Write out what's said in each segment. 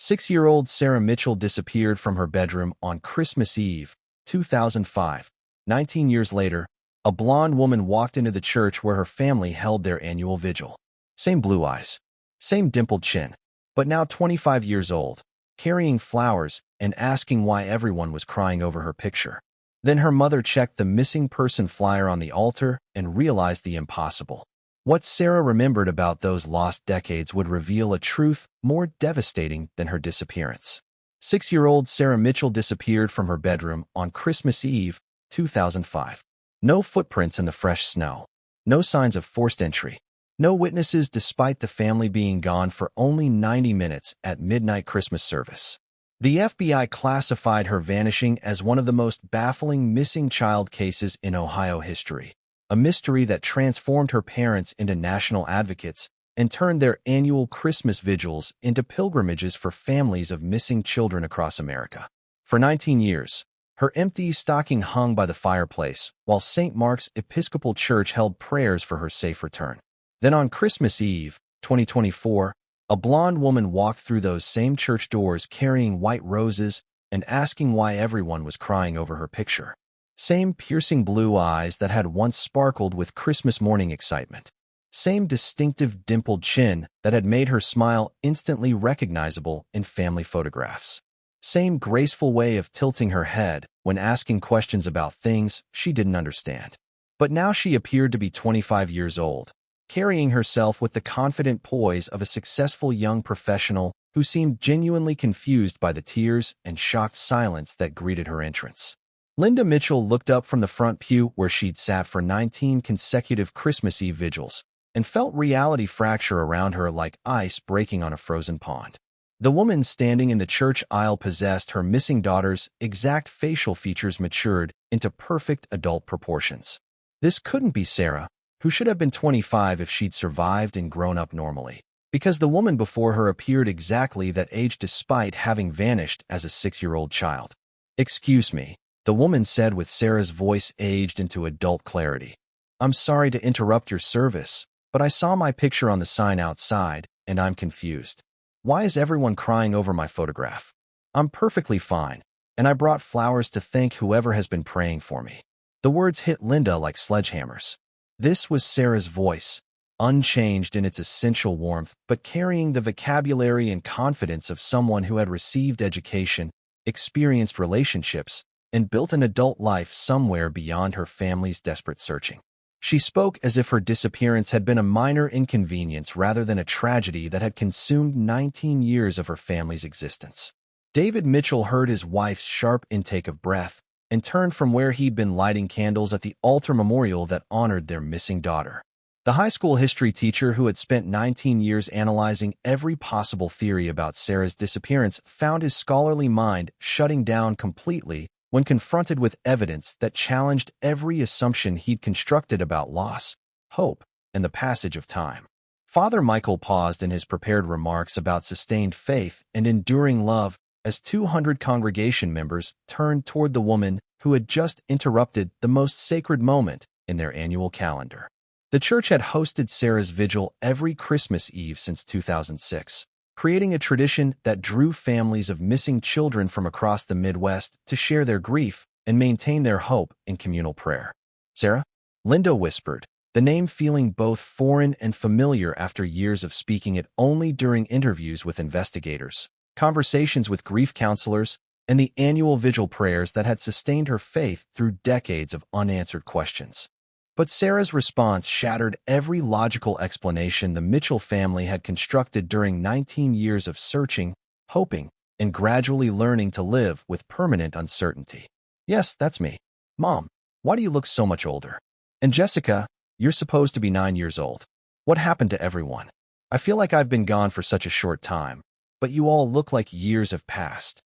6-year-old Sarah Mitchell disappeared from her bedroom on Christmas Eve, 2005. 19 years later, a blonde woman walked into the church where her family held their annual vigil. Same blue eyes, same dimpled chin, but now 25 years old, carrying flowers and asking why everyone was crying over her picture. Then her mother checked the missing person flyer on the altar and realized the impossible. What Sarah remembered about those lost decades would reveal a truth more devastating than her disappearance. 6-year-old Sarah Mitchell disappeared from her bedroom on Christmas Eve, 2005. No footprints in the fresh snow. No signs of forced entry. No witnesses despite the family being gone for only 90 minutes at midnight Christmas service. The FBI classified her vanishing as one of the most baffling missing child cases in Ohio history, a mystery that transformed her parents into national advocates and turned their annual Christmas vigils into pilgrimages for families of missing children across America. For 19 years, her empty stocking hung by the fireplace, while St. Mark's Episcopal Church held prayers for her safe return. Then on Christmas Eve, 2024, a blonde woman walked through those same church doors carrying white roses and asking why everyone was crying over her picture. Same piercing blue eyes that had once sparkled with Christmas morning excitement. Same distinctive dimpled chin that had made her smile instantly recognizable in family photographs. Same graceful way of tilting her head when asking questions about things she didn't understand. But now she appeared to be 25 years old, carrying herself with the confident poise of a successful young professional who seemed genuinely confused by the tears and shocked silence that greeted her entrance. Linda Mitchell looked up from the front pew where she'd sat for 19 consecutive Christmas Eve vigils and felt reality fracture around her like ice breaking on a frozen pond. The woman standing in the church aisle possessed her missing daughter's exact facial features matured into perfect adult proportions. This couldn't be Sarah, who should have been 25 if she'd survived and grown up normally, because the woman before her appeared exactly that age despite having vanished as a 6-year-old child. "Excuse me," the woman said with Sarah's voice aged into adult clarity. "I'm sorry to interrupt your service, but I saw my picture on the sign outside, and I'm confused. Why is everyone crying over my photograph? I'm perfectly fine, and I brought flowers to thank whoever has been praying for me." The words hit Linda like sledgehammers. This was Sarah's voice, unchanged in its essential warmth, but carrying the vocabulary and confidence of someone who had received education, experienced relationships, and built an adult life somewhere beyond her family's desperate searching. She spoke as if her disappearance had been a minor inconvenience rather than a tragedy that had consumed 19 years of her family's existence. David Mitchell heard his wife's sharp intake of breath and turned from where he'd been lighting candles at the altar memorial that honored their missing daughter. The high school history teacher who had spent 19 years analyzing every possible theory about Sarah's disappearance found his scholarly mind shutting down completely when confronted with evidence that challenged every assumption he'd constructed about loss, hope, and the passage of time. Father Michael paused in his prepared remarks about sustained faith and enduring love as 200 congregation members turned toward the woman who had just interrupted the most sacred moment in their annual calendar. The church had hosted Sarah's vigil every Christmas Eve since 2006. Creating a tradition that drew families of missing children from across the Midwest to share their grief and maintain their hope in communal prayer. "Sarah?" Linda whispered, the name feeling both foreign and familiar after years of speaking it only during interviews with investigators, conversations with grief counselors, and the annual vigil prayers that had sustained her faith through decades of unanswered questions. But Sarah's response shattered every logical explanation the Mitchell family had constructed during 19 years of searching, hoping, and gradually learning to live with permanent uncertainty. "Yes, that's me. Mom, why do you look so much older? And Jessica, you're supposed to be 9 years old. What happened to everyone? I feel like I've been gone for such a short time, but you all look like years have passed."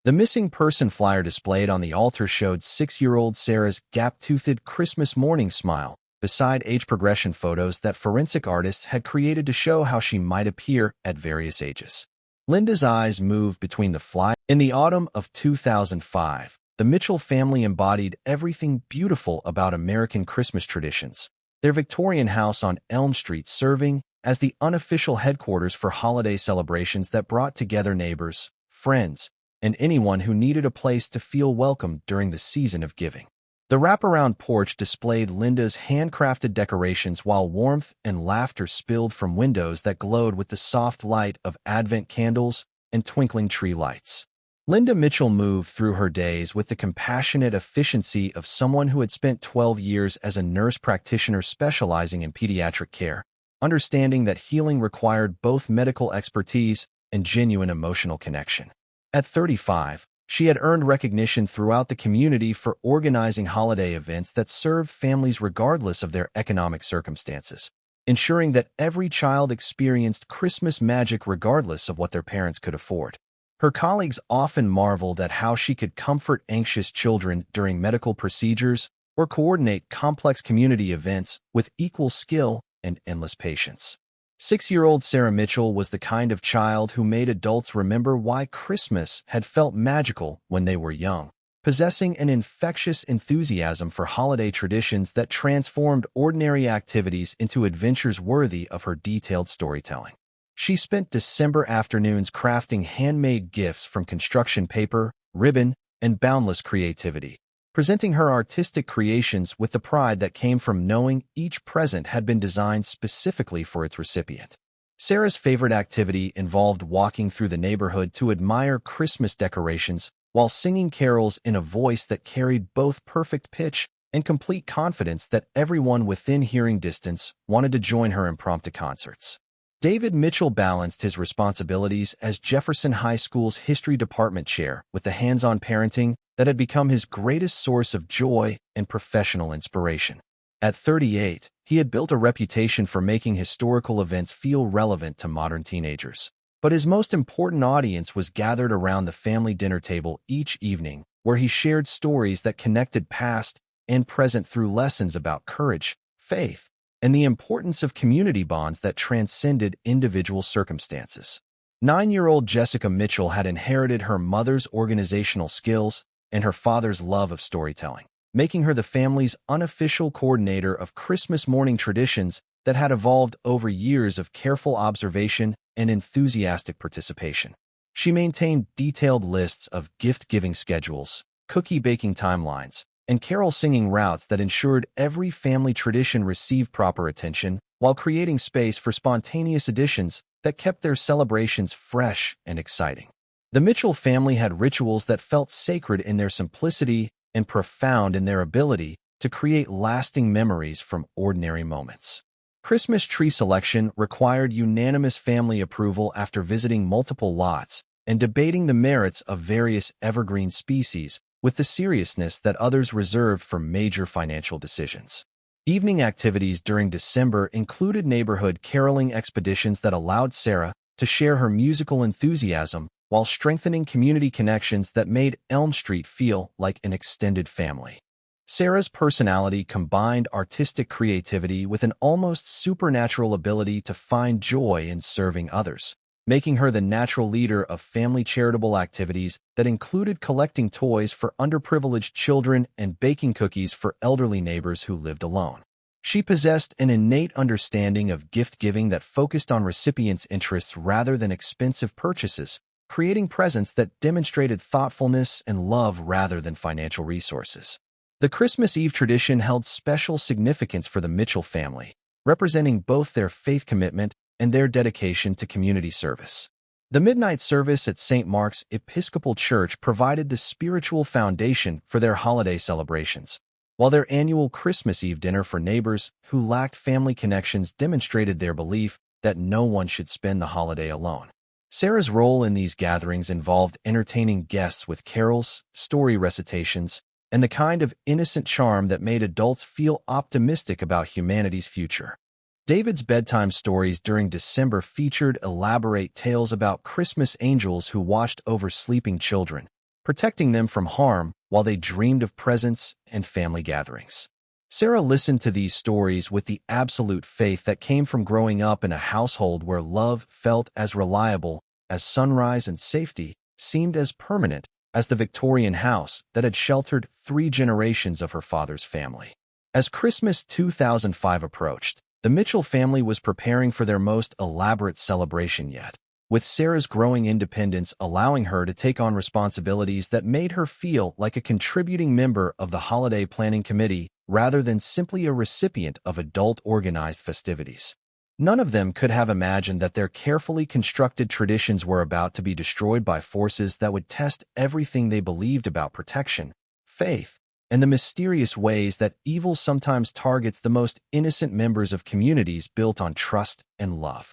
The missing person flyer displayed on the altar showed 6-year-old Sarah's gap-toothed Christmas morning smile, beside age progression photos that forensic artists had created to show how she might appear at various ages. Linda's eyes moved between the flyer. In the autumn of 2005, the Mitchell family embodied everything beautiful about American Christmas traditions. Their Victorian house on Elm Street serving, as the unofficial headquarters for holiday celebrations that brought together neighbors, friends, and anyone who needed a place to feel welcome during the season of giving. The wraparound porch displayed Linda's handcrafted decorations while warmth and laughter spilled from windows that glowed with the soft light of Advent candles and twinkling tree lights. Linda Mitchell moved through her days with the compassionate efficiency of someone who had spent 12 years as a nurse practitioner specializing in pediatric care, understanding that healing required both medical expertise and genuine emotional connection. At 35, she had earned recognition throughout the community for organizing holiday events that served families regardless of their economic circumstances, ensuring that every child experienced Christmas magic regardless of what their parents could afford. Her colleagues often marveled at how she could comfort anxious children during medical procedures or coordinate complex community events with equal skill and endless patience. 6-year-old Sarah Mitchell was the kind of child who made adults remember why Christmas had felt magical when they were young, possessing an infectious enthusiasm for holiday traditions that transformed ordinary activities into adventures worthy of her detailed storytelling. She spent December afternoons crafting handmade gifts from construction paper, ribbon, and boundless creativity, presenting her artistic creations with the pride that came from knowing each present had been designed specifically for its recipient. Sarah's favorite activity involved walking through the neighborhood to admire Christmas decorations while singing carols in a voice that carried both perfect pitch and complete confidence that everyone within hearing distance wanted to join her impromptu concerts. David Mitchell balanced his responsibilities as Jefferson High School's history department chair with the hands-on parenting that had become his greatest source of joy and professional inspiration. At 38, he had built a reputation for making historical events feel relevant to modern teenagers. But his most important audience was gathered around the family dinner table each evening, where he shared stories that connected past and present through lessons about courage, faith, and the importance of community bonds that transcended individual circumstances. 9-year-old Jessica Mitchell had inherited her mother's organizational skills and her father's love of storytelling, making her the family's unofficial coordinator of Christmas morning traditions that had evolved over years of careful observation and enthusiastic participation. She maintained detailed lists of gift-giving schedules, cookie-baking timelines, and carol-singing routes that ensured every family tradition received proper attention while creating space for spontaneous additions that kept their celebrations fresh and exciting. The Mitchell family had rituals that felt sacred in their simplicity and profound in their ability to create lasting memories from ordinary moments. Christmas tree selection required unanimous family approval after visiting multiple lots and debating the merits of various evergreen species with the seriousness that others reserved for major financial decisions. Evening activities during December included neighborhood caroling expeditions that allowed Sarah to share her musical enthusiasm while strengthening community connections that made Elm Street feel like an extended family. Sarah's personality combined artistic creativity with an almost supernatural ability to find joy in serving others, making her the natural leader of family charitable activities that included collecting toys for underprivileged children and baking cookies for elderly neighbors who lived alone. She possessed an innate understanding of gift-giving that focused on recipients' interests rather than expensive purchases, creating presents that demonstrated thoughtfulness and love rather than financial resources. The Christmas Eve tradition held special significance for the Mitchell family, representing both their faith commitment and their dedication to community service. The midnight service at St. Mark's Episcopal Church provided the spiritual foundation for their holiday celebrations, while their annual Christmas Eve dinner for neighbors who lacked family connections demonstrated their belief that no one should spend the holiday alone. Sarah's role in these gatherings involved entertaining guests with carols, story recitations, and the kind of innocent charm that made adults feel optimistic about humanity's future. David's bedtime stories during December featured elaborate tales about Christmas angels who watched over sleeping children, protecting them from harm while they dreamed of presents and family gatherings. Sarah listened to these stories with the absolute faith that came from growing up in a household where love felt as reliable as sunrise and safety seemed as permanent as the Victorian house that had sheltered 3 generations of her father's family. As Christmas 2005 approached, The Mitchell family was preparing for their most elaborate celebration yet, with Sarah's growing independence allowing her to take on responsibilities that made her feel like a contributing member of the holiday planning committee rather than simply a recipient of adult-organized festivities. None of them could have imagined that their carefully constructed traditions were about to be destroyed by forces that would test everything they believed about protection, faith, and the mysterious ways that evil sometimes targets the most innocent members of communities built on trust and love.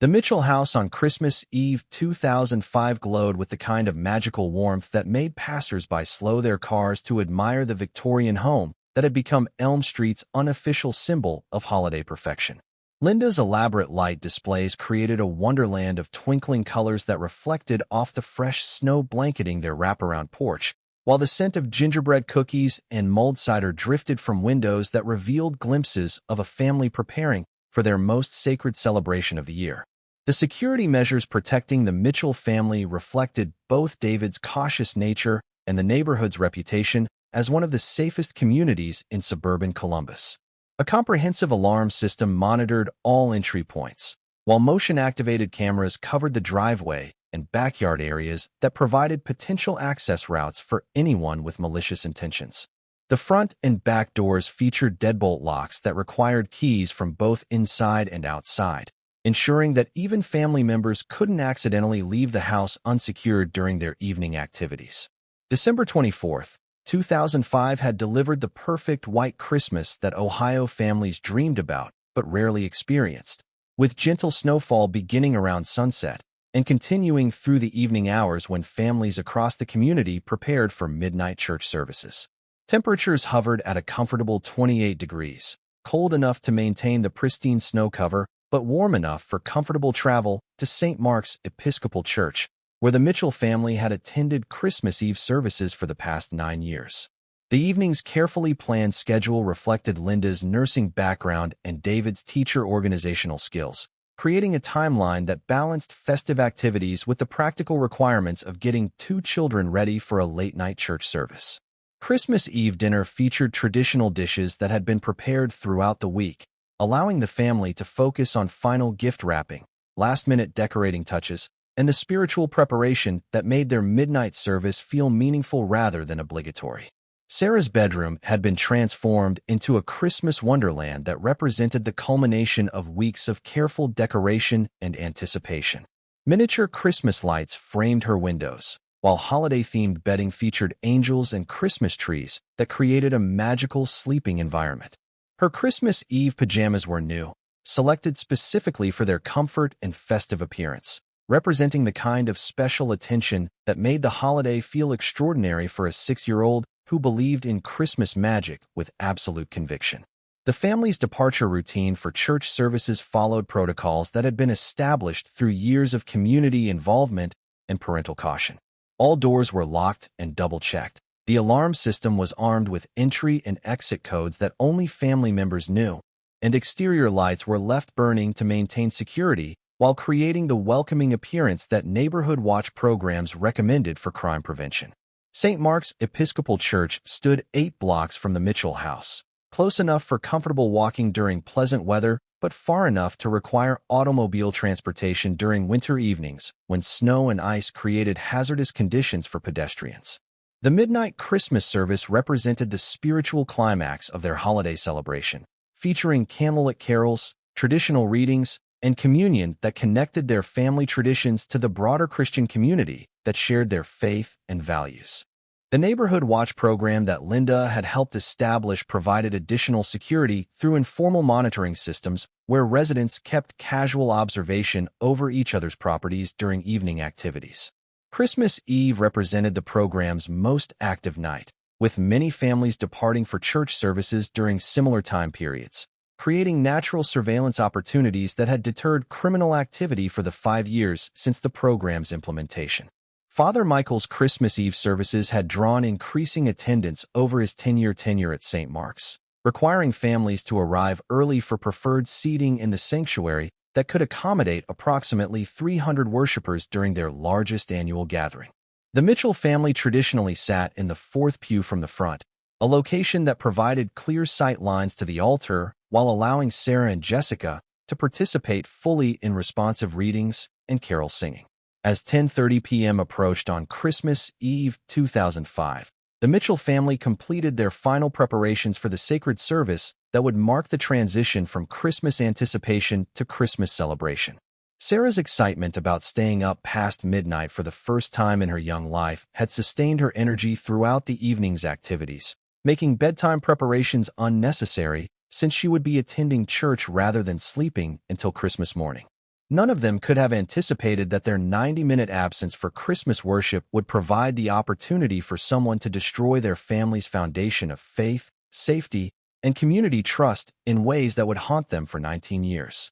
The Mitchell house on Christmas Eve 2005 glowed with the kind of magical warmth that made passers-by slow their cars to admire the Victorian home that had become Elm Street's unofficial symbol of holiday perfection. Linda's elaborate light displays created a wonderland of twinkling colors that reflected off the fresh snow blanketing their wraparound porch, while the scent of gingerbread cookies and mulled cider drifted from windows that revealed glimpses of a family preparing for their most sacred celebration of the year. The security measures protecting the Mitchell family reflected both David's cautious nature and the neighborhood's reputation as one of the safest communities in suburban Columbus. A comprehensive alarm system monitored all entry points, while motion-activated cameras covered the driveway and backyard areas that provided potential access routes for anyone with malicious intentions. The front and back doors featured deadbolt locks that required keys from both inside and outside, ensuring that even family members couldn't accidentally leave the house unsecured during their evening activities. December 24th, 2005 had delivered the perfect white Christmas that Ohio families dreamed about but rarely experienced, with gentle snowfall beginning around sunset and continuing through the evening hours when families across the community prepared for midnight church services. Temperatures hovered at a comfortable 28 degrees, cold enough to maintain the pristine snow cover, but warm enough for comfortable travel to St. Mark's Episcopal Church, where the Mitchell family had attended Christmas Eve services for the past 9 years. The evening's carefully planned schedule reflected Linda's nursing background and David's teacher organizational skills, creating a timeline that balanced festive activities with the practical requirements of getting 2 children ready for a late-night church service. Christmas Eve dinner featured traditional dishes that had been prepared throughout the week, allowing the family to focus on final gift wrapping, last-minute decorating touches, and the spiritual preparation that made their midnight service feel meaningful rather than obligatory. Sarah's bedroom had been transformed into a Christmas wonderland that represented the culmination of weeks of careful decoration and anticipation. Miniature Christmas lights framed her windows, while holiday-themed bedding featured angels and Christmas trees that created a magical sleeping environment. Her Christmas Eve pajamas were new, selected specifically for their comfort and festive appearance, representing the kind of special attention that made the holiday feel extraordinary for a 6-year-old who believed in Christmas magic with absolute conviction. The family's departure routine for church services followed protocols that had been established through years of community involvement and parental caution. All doors were locked and double-checked. The alarm system was armed with entry and exit codes that only family members knew, and exterior lights were left burning to maintain security while creating the welcoming appearance that neighborhood watch programs recommended for crime prevention. St. Mark's Episcopal Church stood 8 blocks from the Mitchell house, close enough for comfortable walking during pleasant weather, but far enough to require automobile transportation during winter evenings when snow and ice created hazardous conditions for pedestrians. The midnight Christmas service represented the spiritual climax of their holiday celebration, featuring candlelit carols, traditional readings, and communion that connected their family traditions to the broader Christian community that shared their faith and values. The neighborhood watch program that Linda had helped establish provided additional security through informal monitoring systems where residents kept casual observation over each other's properties during evening activities. Christmas Eve represented the program's most active night, with many families departing for church services during similar time periods, creating natural surveillance opportunities that had deterred criminal activity for the 5 years since the program's implementation. Father Michael's Christmas Eve services had drawn increasing attendance over his 10-year tenure at St. Mark's, requiring families to arrive early for preferred seating in the sanctuary that could accommodate approximately 300 worshipers during their largest annual gathering. The Mitchell family traditionally sat in the 4th pew from the front, a location that provided clear sight lines to the altar while allowing Sarah and Jessica to participate fully in responsive readings and carol singing. As 10:30 p.m. approached on Christmas Eve 2005, the Mitchell family completed their final preparations for the sacred service that would mark the transition from Christmas anticipation to Christmas celebration. Sarah's excitement about staying up past midnight for the first time in her young life had sustained her energy throughout the evening's activities, making bedtime preparations unnecessary since she would be attending church rather than sleeping until Christmas morning. None of them could have anticipated that their 90-minute absence for Christmas worship would provide the opportunity for someone to destroy their family's foundation of faith, safety, and community trust in ways that would haunt them for 19 years.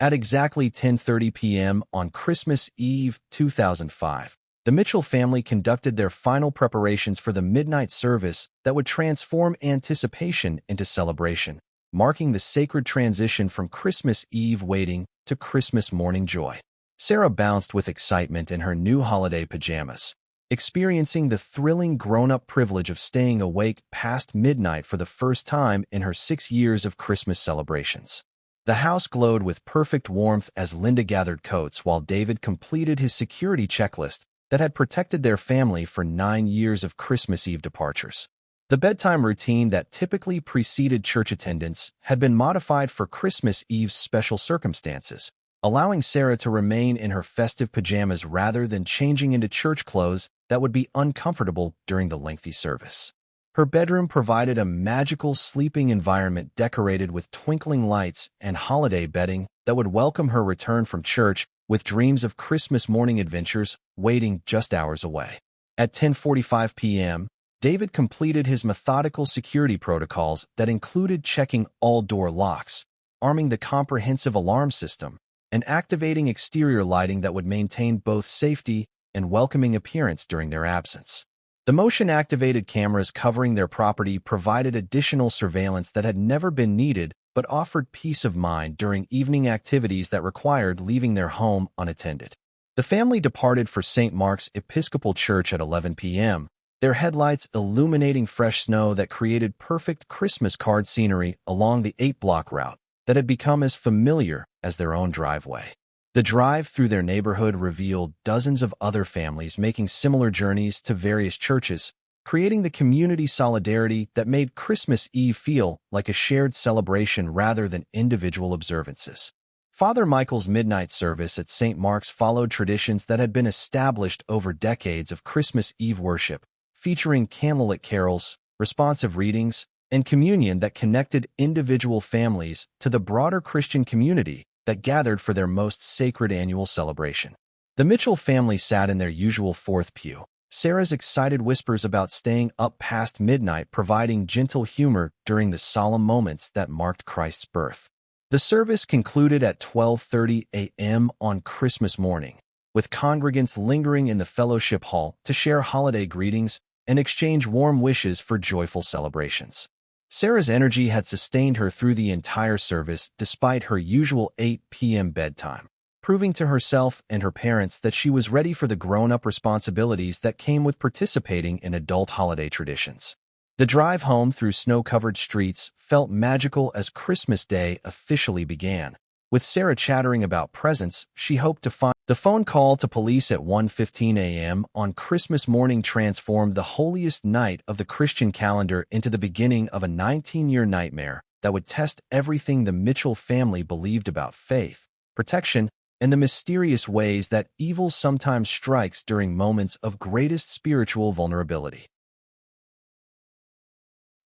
At exactly 10:30 p.m. on Christmas Eve 2005, the Mitchell family conducted their final preparations for the midnight service that would transform anticipation into celebration, marking the sacred transition from Christmas Eve waiting to Christmas morning joy. Sarah bounced with excitement in her new holiday pajamas, experiencing the thrilling grown-up privilege of staying awake past midnight for the first time in her 6 years of Christmas celebrations. The house glowed with perfect warmth as Linda gathered coats while David completed his security checklist that had protected their family for 9 years of Christmas Eve departures. The bedtime routine that typically preceded church attendance had been modified for Christmas Eve's special circumstances, allowing Sarah to remain in her festive pajamas rather than changing into church clothes that would be uncomfortable during the lengthy service. Her bedroom provided a magical sleeping environment decorated with twinkling lights and holiday bedding that would welcome her return from church with dreams of Christmas morning adventures waiting just hours away. At 10:45 p.m., David completed his methodical security protocols that included checking all door locks, arming the comprehensive alarm system, and activating exterior lighting that would maintain both safety and welcoming appearance during their absence. The motion-activated cameras covering their property provided additional surveillance that had never been needed but offered peace of mind during evening activities that required leaving their home unattended. The family departed for St. Mark's Episcopal Church at 11 p.m., their headlights illuminating fresh snow that created perfect Christmas card scenery along the 8-block route that had become as familiar as their own driveway. The drive through their neighborhood revealed dozens of other families making similar journeys to various churches, creating the community solidarity that made Christmas Eve feel like a shared celebration rather than individual observances. Father Michael's midnight service at St. Mark's followed traditions that had been established over decades of Christmas Eve worship, featuring candlelit carols, responsive readings, and communion that connected individual families to the broader Christian community that gathered for their most sacred annual celebration. The Mitchell family sat in their usual fourth pew, Sarah's excited whispers about staying up past midnight providing gentle humor during the solemn moments that marked Christ's birth. The service concluded at 12:30 a.m. on Christmas morning, with congregants lingering in the fellowship hall to share holiday greetings and exchange warm wishes for joyful celebrations. Sarah's energy had sustained her through the entire service despite her usual 8 p.m. bedtime, proving to herself and her parents that she was ready for the grown-up responsibilities that came with participating in adult holiday traditions. The drive home through snow-covered streets felt magical as Christmas Day officially began. With Sarah chattering about presents she hoped to find, the phone call to police at 1:15 a.m. on Christmas morning transformed the holiest night of the Christian calendar into the beginning of a 19-year nightmare that would test everything the Mitchell family believed about faith, protection, and the mysterious ways that evil sometimes strikes during moments of greatest spiritual vulnerability.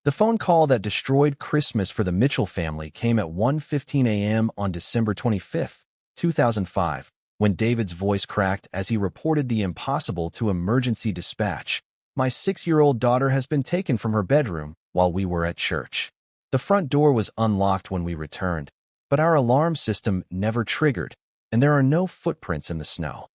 The phone call that destroyed Christmas for the Mitchell family came at 1:15 a.m. on December 25, 2005, when David's voice cracked as he reported the impossible to emergency dispatch. "My 6-year-old daughter has been taken from her bedroom while we were at church. The front door was unlocked when we returned, but our alarm system never triggered, and there are no footprints in the snow."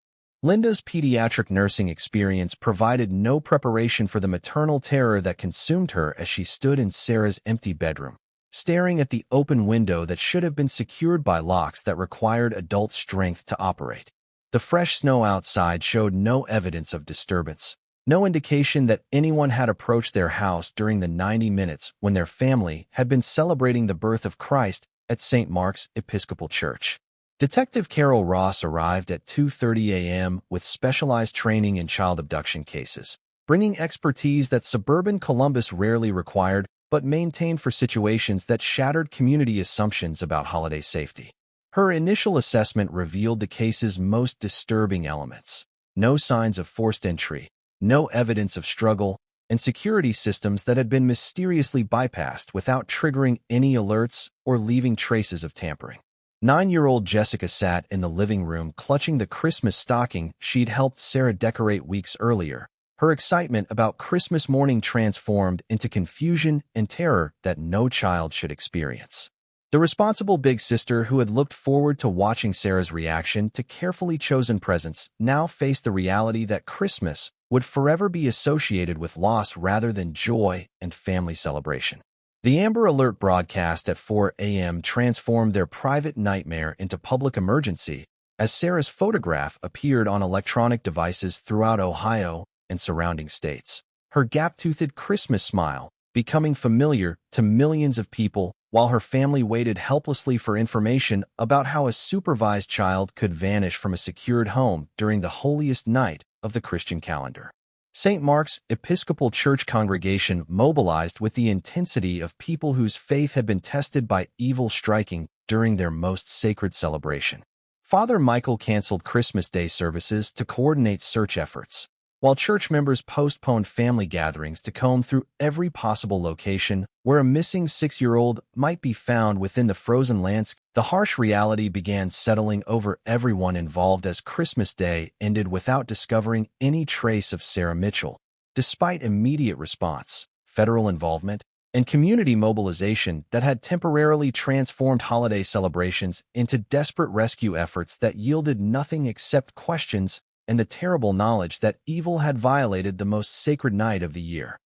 Linda's pediatric nursing experience provided no preparation for the maternal terror that consumed her as she stood in Sarah's empty bedroom, staring at the open window that should have been secured by locks that required adult strength to operate. The fresh snow outside showed no evidence of disturbance, No indication that anyone had approached their house during the 90 minutes when their family had been celebrating the birth of Christ at St. Mark's Episcopal Church. Detective Carol Ross arrived at 2:30 a.m. with specialized training in child abduction cases, bringing expertise that suburban Columbus rarely required but maintained for situations that shattered community assumptions about holiday safety. Her initial assessment revealed the case's most disturbing elements: no signs of forced entry, no evidence of struggle, and security systems that had been mysteriously bypassed without triggering any alerts or leaving traces of tampering. 9-year-old Jessica sat in the living room clutching the Christmas stocking she'd helped Sarah decorate weeks earlier. Her excitement about Christmas morning transformed into confusion and terror that no child should experience. The responsible big sister who had looked forward to watching Sarah's reaction to carefully chosen presents now faced the reality that Christmas would forever be associated with loss rather than joy and family celebration. The Amber Alert broadcast at 4 a.m. transformed their private nightmare into public emergency as Sarah's photograph appeared on electronic devices throughout Ohio and surrounding states. Her gap-toothed Christmas smile becoming familiar to millions of people while her family waited helplessly for information about how a supervised child could vanish from a secured home during the holiest night of the Christian calendar. St. Mark's Episcopal Church congregation mobilized with the intensity of people whose faith had been tested by evil striking during their most sacred celebration. Father Michael canceled Christmas Day services to coordinate search efforts, while church members postponed family gatherings to comb through every possible location where a missing 6-year-old might be found within the frozen landscape. The harsh reality began settling over everyone involved as Christmas Day ended without discovering any trace of Sarah Mitchell. Despite immediate response, federal involvement, and community mobilization that had temporarily transformed holiday celebrations into desperate rescue efforts that yielded nothing except questions and the terrible knowledge that evil had violated the most sacred night of the year.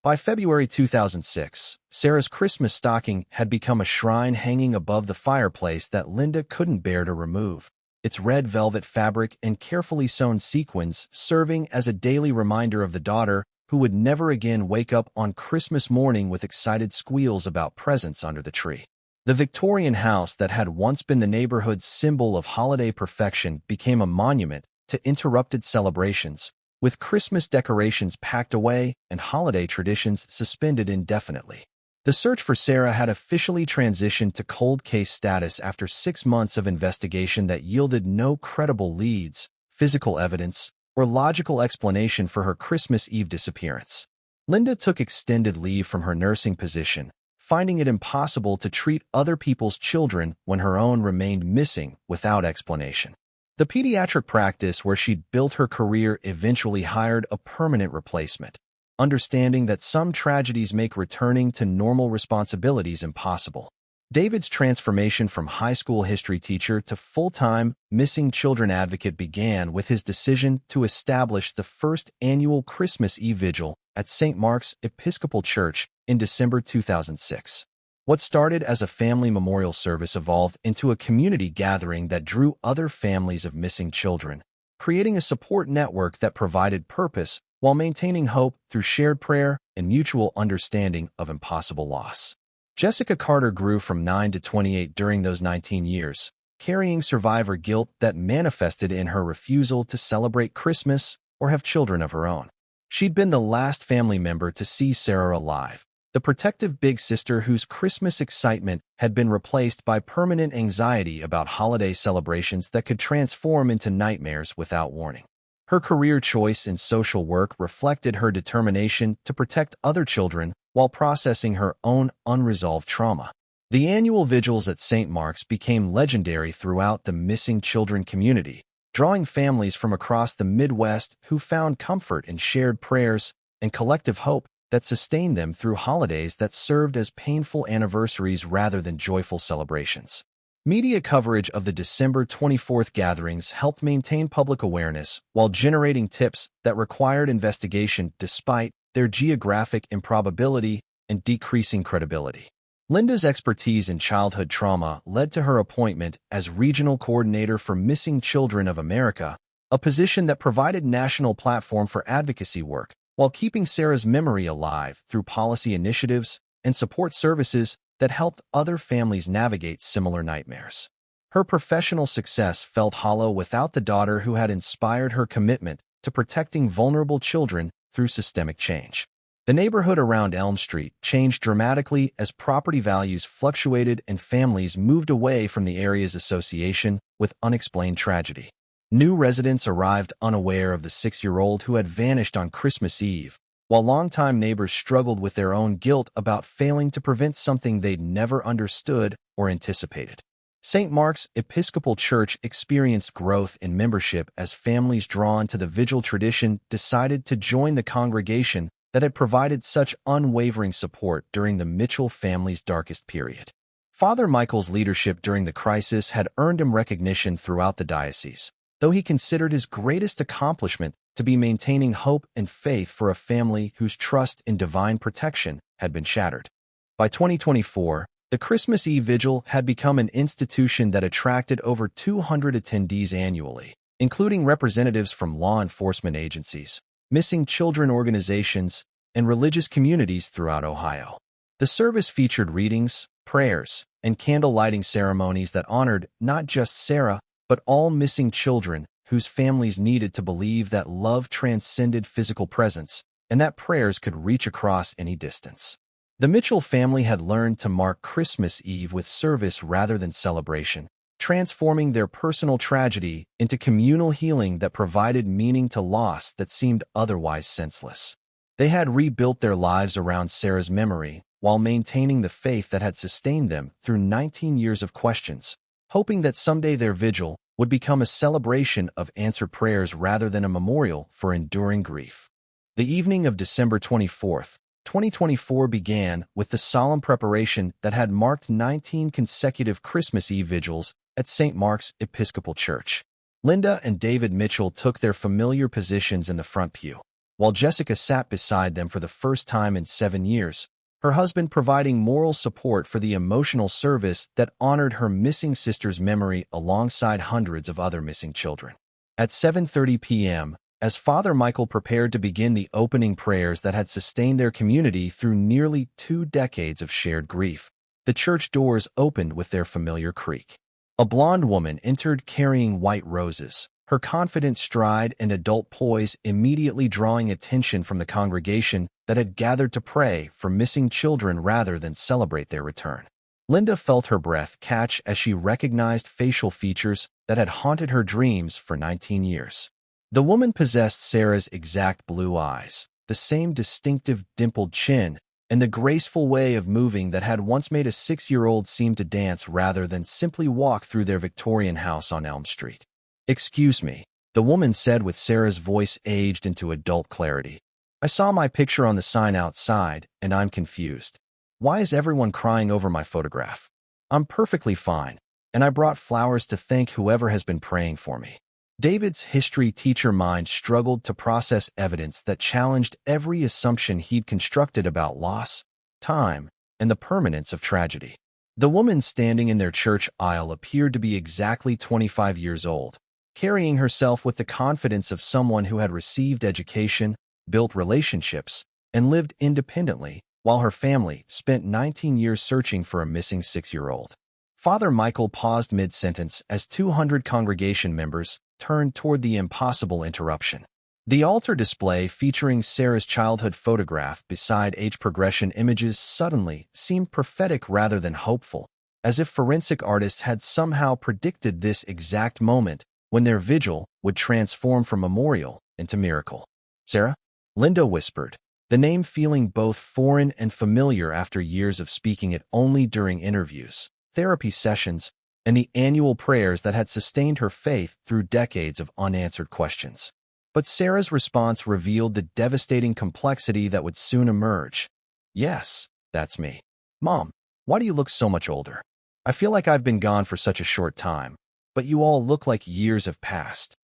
By February 2006, Sarah's Christmas stocking had become a shrine hanging above the fireplace that Linda couldn't bear to remove, its red velvet fabric and carefully sewn sequins serving as a daily reminder of the daughter who would never again wake up on Christmas morning with excited squeals about presents under the tree. The Victorian house that had once been the neighborhood's symbol of holiday perfection became a monument to interrupted celebrations, with Christmas decorations packed away and holiday traditions suspended indefinitely. The search for Sarah had officially transitioned to cold case status after 6 months of investigation that yielded no credible leads, physical evidence, or logical explanation for her Christmas Eve disappearance. Linda took extended leave from her nursing position, finding it impossible to treat other people's children when her own remained missing without explanation. The pediatric practice where she'd built her career eventually hired a permanent replacement, understanding that some tragedies make returning to normal responsibilities impossible. David's transformation from high school history teacher to full-time missing children advocate began with his decision to establish the first annual Christmas Eve Vigil at St. Mark's Episcopal Church in December 2006. What started as a family memorial service evolved into a community gathering that drew other families of missing children, creating a support network that provided purpose while maintaining hope through shared prayer and mutual understanding of impossible loss. Jessica Carter grew from 9 to 28 during those 19 years, carrying survivor guilt that manifested in her refusal to celebrate Christmas or have children of her own. She'd been the last family member to see Sarah alive, the protective big sister whose Christmas excitement had been replaced by permanent anxiety about holiday celebrations that could transform into nightmares without warning. Her career choice in social work reflected her determination to protect other children while processing her own unresolved trauma. The annual vigils at St. Mark's became legendary throughout the missing children community, drawing families from across the Midwest who found comfort in shared prayers and collective hope that sustained them through holidays that served as painful anniversaries rather than joyful celebrations. Media coverage of the December 24th gatherings helped maintain public awareness while generating tips that required investigation despite their geographic improbability and decreasing credibility. Linda's expertise in childhood trauma led to her appointment as Regional Coordinator for Missing Children of America, a position that provided national platform for advocacy work while keeping Sarah's memory alive through policy initiatives and support services that helped other families navigate similar nightmares. Her professional success felt hollow without the daughter who had inspired her commitment to protecting vulnerable children through systemic change. The neighborhood around Elm Street changed dramatically as property values fluctuated and families moved away from the area's association with unexplained tragedy. New residents arrived unaware of the 6-year-old who had vanished on Christmas Eve, while longtime neighbors struggled with their own guilt about failing to prevent something they'd never understood or anticipated. St. Mark's Episcopal Church experienced growth in membership as families drawn to the Vigil tradition decided to join the congregation that had provided such unwavering support during the Mitchell family's darkest period. Father Michael's leadership during the crisis had earned him recognition throughout the diocese, though he considered his greatest accomplishment to be maintaining hope and faith for a family whose trust in divine protection had been shattered. By 2024, the Christmas Eve Vigil had become an institution that attracted over 200 attendees annually, including representatives from law enforcement agencies, missing children organizations, and religious communities throughout Ohio. The service featured readings, prayers, and candle-lighting ceremonies that honored not just Sarah, but all missing children whose families needed to believe that love transcended physical presence and that prayers could reach across any distance. The Mitchell family had learned to mark Christmas Eve with service rather than celebration, transforming their personal tragedy into communal healing that provided meaning to loss that seemed otherwise senseless. They had rebuilt their lives around Sarah's memory while maintaining the faith that had sustained them through 19 years of questions, hoping that someday their vigil would become a celebration of answered prayers rather than a memorial for enduring grief. The evening of December 24th, 2024 began with the solemn preparation that had marked 19 consecutive Christmas Eve vigils at St. Mark's Episcopal Church. Linda and David Mitchell took their familiar positions in the front pew, while Jessica sat beside them for the first time in 7 years, her husband providing moral support for the emotional service that honored her missing sister's memory alongside hundreds of other missing children. At 7:30 p.m., as Father Michael prepared to begin the opening prayers that had sustained their community through nearly 2 decades of shared grief, the church doors opened with their familiar creak. A blonde woman entered carrying white roses, her confident stride and adult poise immediately drawing attention from the congregation that had gathered to pray for missing children rather than celebrate their return. Linda felt her breath catch as she recognized facial features that had haunted her dreams for 19 years. The woman possessed Sarah's exact blue eyes, the same distinctive dimpled chin, and the graceful way of moving that had once made a 6-year-old seem to dance rather than simply walk through their Victorian house on Elm Street. "Excuse me," the woman said with Sarah's voice aged into adult clarity. "I saw my picture on the sign outside, and I'm confused. Why is everyone crying over my photograph? I'm perfectly fine, and I brought flowers to thank whoever has been praying for me." David's history teacher mind struggled to process evidence that challenged every assumption he'd constructed about loss, time, and the permanence of tragedy. The woman standing in their church aisle appeared to be exactly 25 years old, carrying herself with the confidence of someone who had received education, built relationships, and lived independently, while her family spent 19 years searching for a missing 6-year-old. Father Michael paused mid-sentence as 200 congregation members turned toward the impossible interruption. The altar display featuring Sarah's childhood photograph beside age progression images suddenly seemed prophetic rather than hopeful, as if forensic artists had somehow predicted this exact moment when their vigil would transform from memorial into miracle. "Sarah?" Linda whispered, the name feeling both foreign and familiar after years of speaking it only during interviews, therapy sessions, and the annual prayers that had sustained her faith through decades of unanswered questions. But Sarah's response revealed the devastating complexity that would soon emerge. "Yes, that's me. Mom, why do you look so much older? I feel like I've been gone for such a short time, but you all look like years have passed."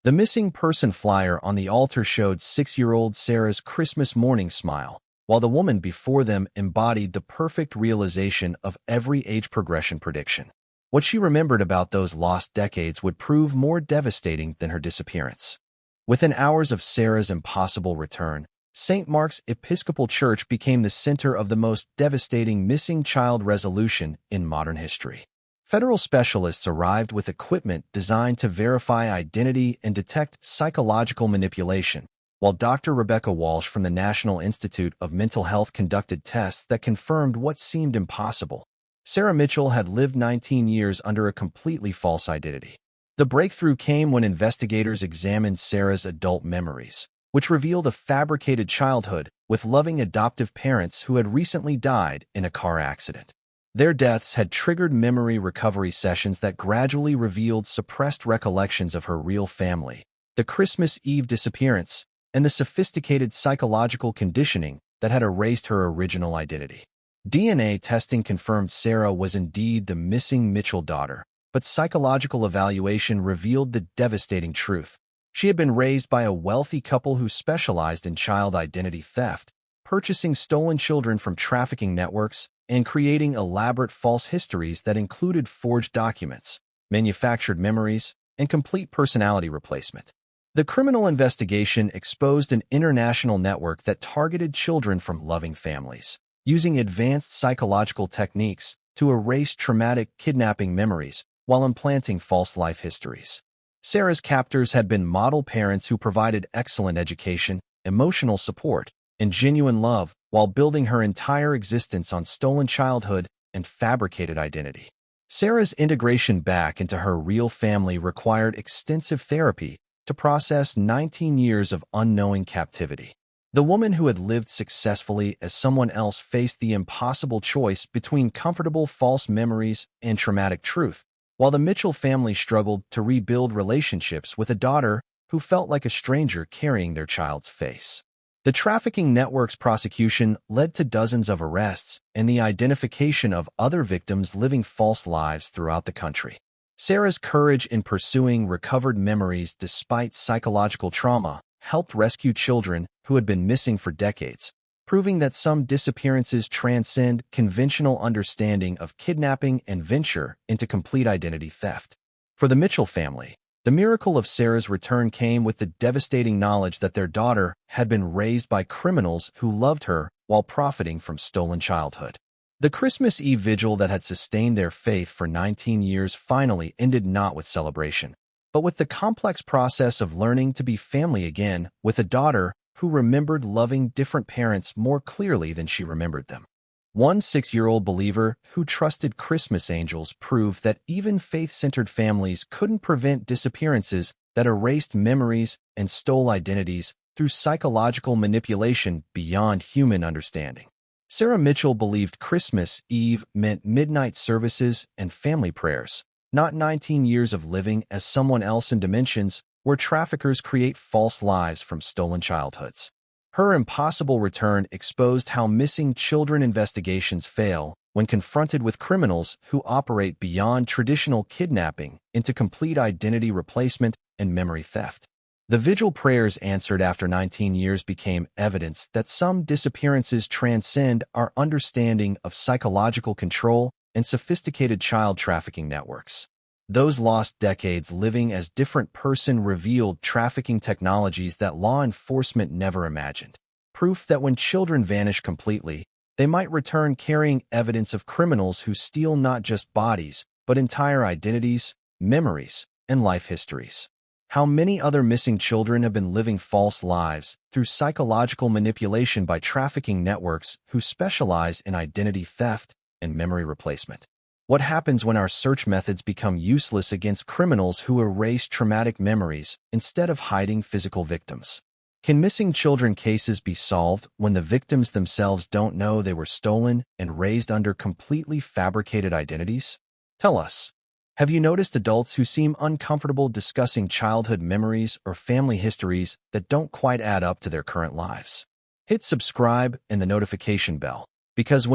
The missing person flyer on the altar showed 6-year-old Sarah's Christmas morning smile, while the woman before them embodied the perfect realization of every age progression prediction. What she remembered about those lost decades would prove more devastating than her disappearance. Within hours of Sarah's impossible return, St. Mark's Episcopal Church became the center of the most devastating missing child resolution in modern history. Federal specialists arrived with equipment designed to verify identity and detect psychological manipulation, while Dr. Rebecca Walsh from the National Institute of Mental Health conducted tests that confirmed what seemed impossible. Sarah Mitchell had lived 19 years under a completely false identity. The breakthrough came when investigators examined Sarah's adult memories, which revealed a fabricated childhood with loving adoptive parents who had recently died in a car accident. Their deaths had triggered memory recovery sessions that gradually revealed suppressed recollections of her real family, the Christmas Eve disappearance, and the sophisticated psychological conditioning that had erased her original identity. DNA testing confirmed Sarah was indeed the missing Mitchell daughter, but psychological evaluation revealed the devastating truth. She had been raised by a wealthy couple who specialized in child identity theft, purchasing stolen children from trafficking networks and creating elaborate false histories that included forged documents, manufactured memories, and complete personality replacement. The criminal investigation exposed an international network that targeted children from loving families, using advanced psychological techniques to erase traumatic kidnapping memories while implanting false life histories. Sarah's captors had been model parents who provided excellent education, emotional support, and genuine love while building her entire existence on stolen childhood and fabricated identity. Sarah's integration back into her real family required extensive therapy to process 19 years of unknowing captivity. The woman who had lived successfully as someone else faced the impossible choice between comfortable false memories and traumatic truth, while the Mitchell family struggled to rebuild relationships with a daughter who felt like a stranger carrying their child's face. The trafficking network's prosecution led to dozens of arrests and the identification of other victims living false lives throughout the country. Sarah's courage in pursuing recovered memories despite psychological trauma helped rescue children who had been missing for decades, proving that some disappearances transcend conventional understanding of kidnapping and venture into complete identity theft. For the Mitchell family, the miracle of Sarah's return came with the devastating knowledge that their daughter had been raised by criminals who loved her while profiting from stolen childhood. The Christmas Eve vigil that had sustained their faith for 19 years finally ended not with celebration, but with the complex process of learning to be family again with a daughter who remembered loving different parents more clearly than she remembered them. One 6-year-old believer who trusted Christmas angels proved that even faith-centered families couldn't prevent disappearances that erased memories and stole identities through psychological manipulation beyond human understanding. Sarah Mitchell believed Christmas Eve meant midnight services and family prayers, not 19 years of living as someone else in dimensions where traffickers create false lives from stolen childhoods. Her impossible return exposed how missing children investigations fail when confronted with criminals who operate beyond traditional kidnapping into complete identity replacement and memory theft. The vigil prayers answered after 19 years became evidence that some disappearances transcend our understanding of psychological control and sophisticated child trafficking networks. Those lost decades living as different person revealed trafficking technologies that law enforcement never imagined. Proof that when children vanish completely, they might return carrying evidence of criminals who steal not just bodies, but entire identities, memories, and life histories. How many other missing children have been living false lives through psychological manipulation by trafficking networks who specialize in identity theft and memory replacement? What happens when our search methods become useless against criminals who erase traumatic memories instead of hiding physical victims? Can missing children cases be solved when the victims themselves don't know they were stolen and raised under completely fabricated identities? Tell us. Have you noticed adults who seem uncomfortable discussing childhood memories or family histories that don't quite add up to their current lives? Hit subscribe and the notification bell, because